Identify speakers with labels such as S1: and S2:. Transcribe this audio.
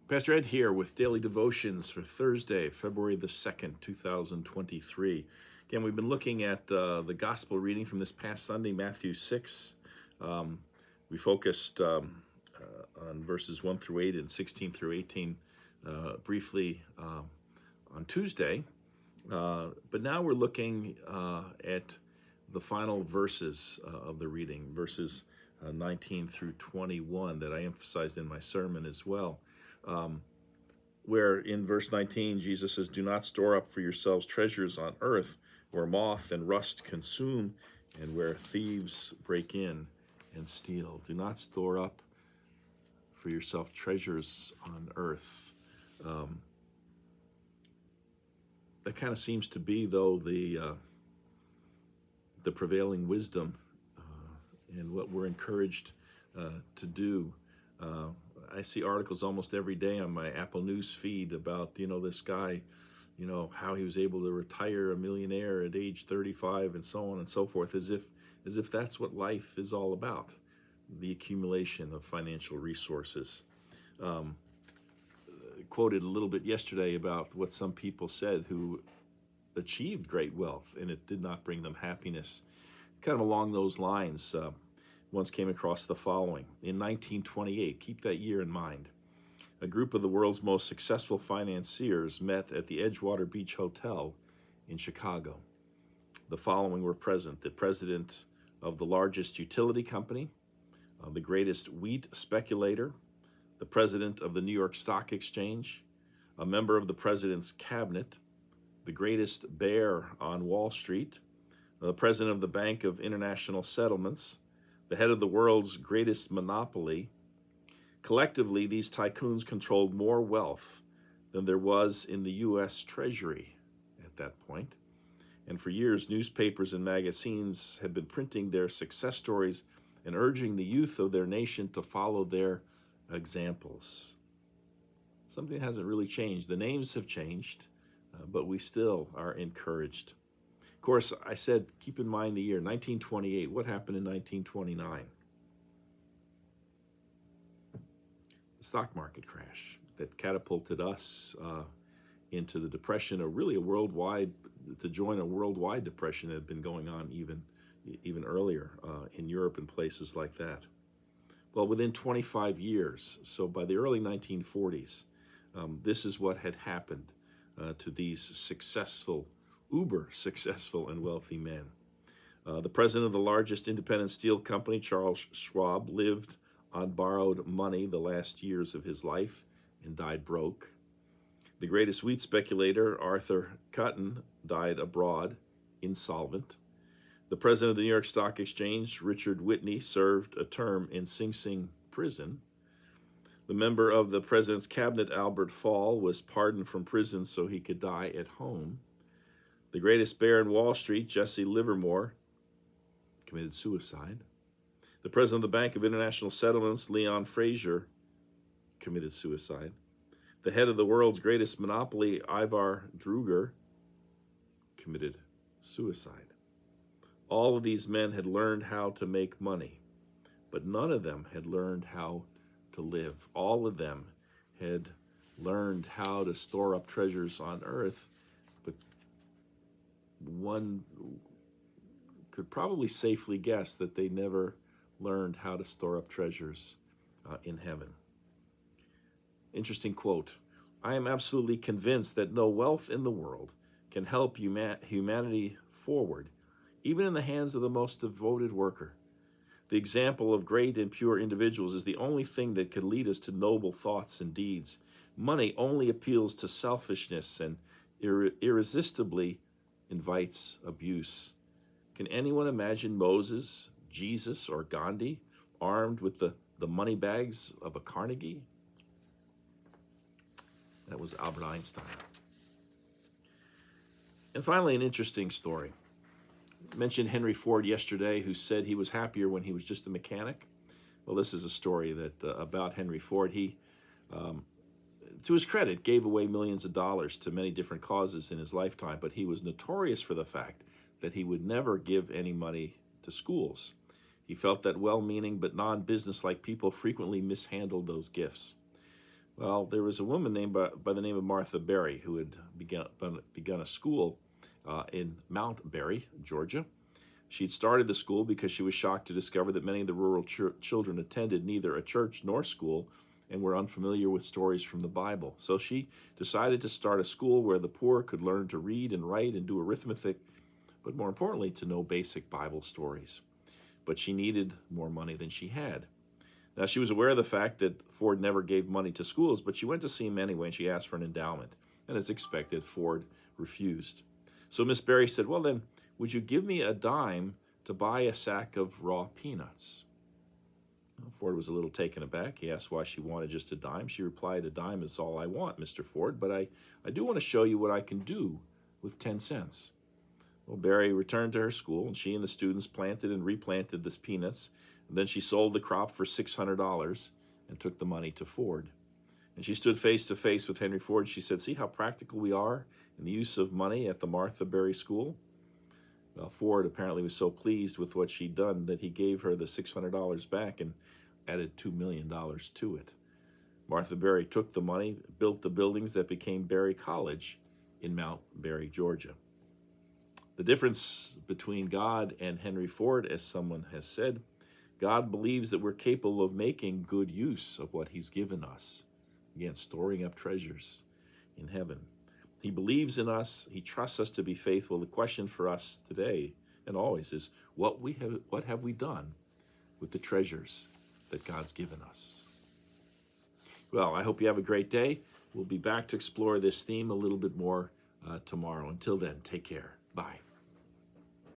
S1: Pastor Ed here with Daily Devotions for Thursday, February the 2nd, 2023. Again, we've been looking at the gospel reading from this past Sunday, Matthew 6. We focused on verses 1 through 8 and 16 through 18 briefly on Tuesday. But now we're looking at the final verses of the reading, verses 19 through 21 that I emphasized in my sermon as well. Where in verse 19, Jesus says, "Do not store up for yourselves treasures on earth, where moth and rust consume, and where thieves break in and steal." Do not store up for yourself treasures on earth. That kind of seems to be, though, the prevailing wisdom and what we're encouraged to do. I see articles almost every day on my Apple News feed about, this guy, how he was able to retire a millionaire at age 35 and so on and so forth, as if that's what life is all about, the accumulation of financial resources. Quoted a little bit yesterday about what some people said who achieved great wealth and it did not bring them happiness. Kind of along those lines, once came across the following. In 1928, keep that year in mind, a group of the world's most successful financiers met at the Edgewater Beach Hotel in Chicago. The following were present: the president of the largest utility company, the greatest wheat speculator, the president of the New York Stock Exchange, a member of the president's cabinet, the greatest bear on Wall Street, the president of the Bank of International Settlements, the head of the world's greatest monopoly. Collectively, these tycoons controlled more wealth than there was in the U.S. Treasury at that point. And for years, newspapers and magazines had been printing their success stories and urging the youth of their nation to follow their examples. Something hasn't really changed. The names have changed, but we still are encouraged. Of course, I said, keep in mind the year 1928. What happened in 1929? The stock market crash that catapulted us into the depression, or really to join a worldwide depression that had been going on even earlier in Europe and places like that. Well, within 25 years, so by the early 1940s, this is what had happened to these uber successful and wealthy men. The president of the largest independent steel company, Charles Schwab, lived on borrowed money the last years of his life and died broke. The greatest wheat speculator, Arthur Cutten, died abroad, insolvent. The president of the New York Stock Exchange, Richard Whitney, served a term in Sing Sing prison. The member of the president's cabinet, Albert Fall, was pardoned from prison so he could die at home. The greatest bear in Wall Street, Jesse Livermore, committed suicide. The president of the Bank of International Settlements, Leon Fraser, committed suicide. The head of the world's greatest monopoly, Ivar Druger, committed suicide. All of these men had learned how to make money, but none of them had learned how to live. All of them had learned how to store up treasures on earth, but one could probably safely guess that they never learned how to store up treasures in heaven. Interesting quote: "I am absolutely convinced that no wealth in the world can help humanity forward, even in the hands of the most devoted worker. The example of great and pure individuals is the only thing that could lead us to noble thoughts and deeds. Money only appeals to selfishness and irresistibly invites abuse. Can anyone imagine Moses, Jesus, or Gandhi armed with the money bags of a Carnegie?" That was Albert Einstein. And finally, an interesting story. I mentioned Henry Ford yesterday, who said he was happier when he was just a mechanic. Well, this is a story that about Henry Ford. He, to his credit, gave away millions of dollars to many different causes in his lifetime, but he was notorious for the fact that he would never give any money to schools. He felt that well-meaning but non-business-like people frequently mishandled those gifts. Well, there was a woman named by the name of Martha Berry who had begun a school in Mount Berry, Georgia. She'd started the school because she was shocked to discover that many of the rural children attended neither a church nor school and were unfamiliar with stories from the Bible. So she decided to start a school where the poor could learn to read and write and do arithmetic, but more importantly, to know basic Bible stories. But she needed more money than she had. Now, she was aware of the fact that Ford never gave money to schools, but she went to see him anyway, and she asked for an endowment. And as expected, Ford refused. So Miss Berry said, well then, would you give me a dime to buy a sack of raw peanuts? Well, Ford was a little taken aback. He asked why she wanted just a dime. She replied, a dime is all I want, Mr. Ford, but I do want to show you what I can do with 10 cents. Well, Berry returned to her school, and she and the students planted and replanted the peanuts. And then she sold the crop for $600 and took the money to Ford. And she stood face to face with Henry Ford. She said, see how practical we are in the use of money at the Martha Berry School? Well, Ford apparently was so pleased with what she'd done that he gave her the $600 back and added $2 million to it. Martha Berry took the money, built the buildings that became Berry College in Mount Berry, Georgia. The difference between God and Henry Ford, as someone has said, God believes that we're capable of making good use of what he's given us. Again, storing up treasures in heaven. He believes in us. He trusts us to be faithful. The question for us today and always is, what have we done with the treasures that God's given us? Well, I hope you have a great day. We'll be back to explore this theme a little bit more tomorrow. Until then, take care. Bye.